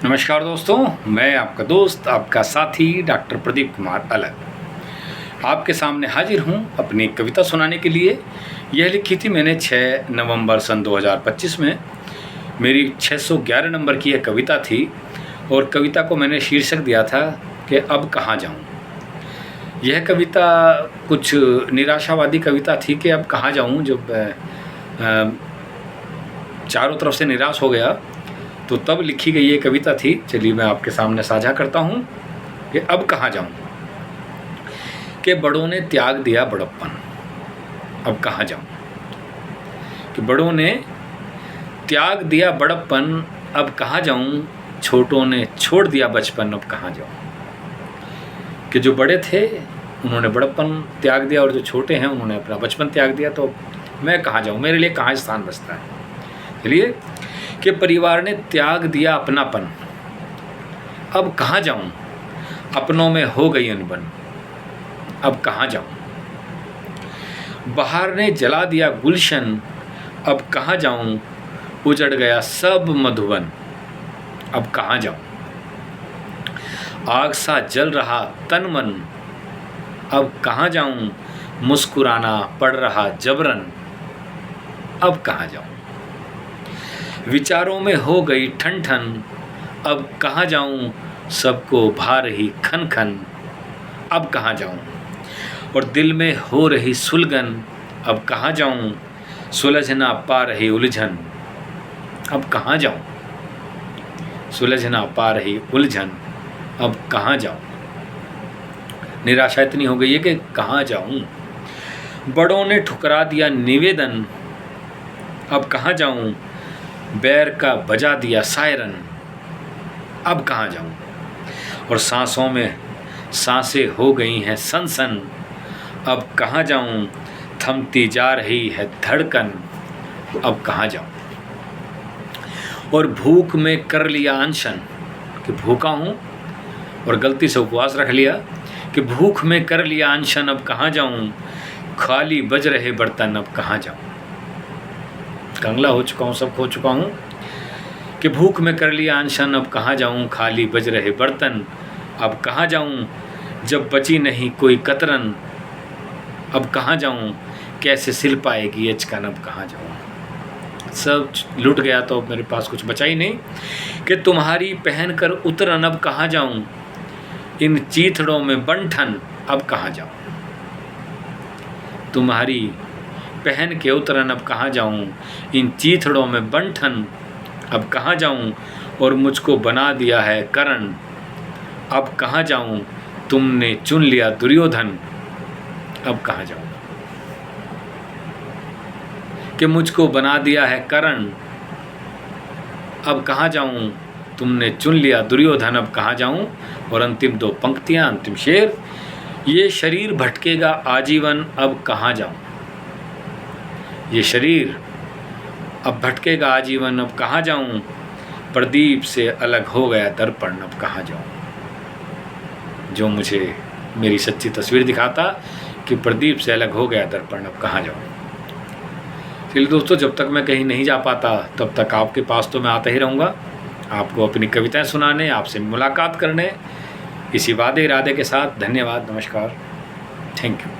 नमस्कार दोस्तों, मैं आपका दोस्त, आपका साथी डॉक्टर प्रदीप कुमार अलग आपके सामने हाजिर हूँ अपनी कविता सुनाने के लिए। यह लिखी थी मैंने 6 नवंबर सन 2025 में। मेरी 611 नंबर की यह कविता थी और कविता को मैंने शीर्षक दिया था कि अब कहाँ जाऊँ। यह कविता कुछ निराशावादी कविता थी कि अब कहाँ जाऊँ। जब चारों तरफ से निराश हो गया तो तब लिखी गई ये कविता थी। चलिए मैं आपके सामने साझा करता हूँ कि अब कहाँ जाऊँ। कि बड़ों ने त्याग दिया बड़प्पन, अब कहाँ जाऊँ। कि बड़ों ने त्याग दिया बड़प्पन, अब कहाँ जाऊँ। छोटों ने छोड़ दिया बचपन, अब कहाँ जाऊँ। कि जो बड़े थे उन्होंने बड़प्पन त्याग दिया और जो छोटे हैं उन्होंने अपना बचपन त्याग दिया, तो मैं कहाँ जाऊँ, मेरे लिए कहाँ स्थान बचता है। चलिए कि परिवार ने त्याग दिया अपनापन, अब कहाँ जाऊँ। अपनों में हो गई अनबन, अब कहाँ जाऊँ। बहार ने जला दिया गुलशन, अब कहाँ जाऊँ। उजड़ गया सब मधुबन, अब कहाँ जाऊँ। आग सा जल रहा तन मन, अब कहाँ जाऊँ। मुस्कुराना पड़ रहा जबरन, अब कहाँ जाऊँ। विचारों में हो गई ठन ठन, अब कहाँ जाऊँ। सबको भा रही खन खन, अब कहाँ जाऊँ। और दिल में हो रही सुलगन, अब कहाँ जाऊँ। सुलझ ना पा रही उलझन, अब कहाँ जाऊँ। सुलझ ना पा रही उलझन, अब कहाँ जाऊँ। निराशा इतनी हो गई है कि कहाँ जाऊँ। बड़ों ने ठुकरा दिया निवेदन, अब कहाँ जाऊँ। बैर का बजा दिया सायरन, अब कहाँ जाऊँ। और सांसों में सांसें हो गई हैं सनसन, अब कहाँ जाऊँ। थमती जा रही है धड़कन, अब कहाँ जाऊँ। और भूख में कर लिया अनशन, कि भूखा हूँ और गलती से उपवास रख लिया। कि भूख में कर लिया अनशन, अब कहाँ जाऊँ। खाली बज रहे बर्तन, अब कहाँ जाऊँ। कंगला हो चुका हूँ, सब खो चुका हूँ। कि भूख में कर लिया अनशन, अब कहाँ जाऊँ। खाली बज रहे बर्तन, अब कहाँ जाऊँ। जब बची नहीं कोई कतरन, अब कहाँ जाऊँ। कैसे सिल पाएगी अचकन, अब कहाँ जाऊँ। सब लुट गया तो मेरे पास कुछ बचा ही नहीं। कि तुम्हारी पहन कर उतरन, अब कहाँ जाऊँ। इन चीथड़ों में बंठन, अब कहाँ जाऊँ। तुम्हारी पहन के उतरन, अब कहाँ जाऊँ। इन चीथड़ों में बंठन, अब कहाँ जाऊँ। और मुझको बना दिया है करण, अब कहाँ जाऊँ। तुमने चुन लिया दुर्योधन, अब कहाँ जाऊँ। कि मुझको बना दिया है करण, अब कहाँ जाऊँ। तुमने चुन लिया दुर्योधन, अब कहाँ जाऊँ। और अंतिम 2 पंक्तियाँ, अंतिम शेर। ये शरीर भटकेगा आजीवन, अब कहाँ जाऊँ। ये शरीर अब भटकेगा आजीवन, अब कहाँ जाऊँ। प्रदीप से अलग हो गया दर्पण, अब कहाँ जाऊँ। जो मुझे मेरी सच्ची तस्वीर दिखाता कि प्रदीप से अलग हो गया दर्पण, अब कहाँ जाऊँ। चलिए दोस्तों, जब तक मैं कहीं नहीं जा पाता तब तक आपके पास तो मैं आता ही रहूँगा, आपको अपनी कविताएं सुनाने, आपसे मुलाकात करने, इसी वादे इरादे के साथ। धन्यवाद, नमस्कार, थैंक यू।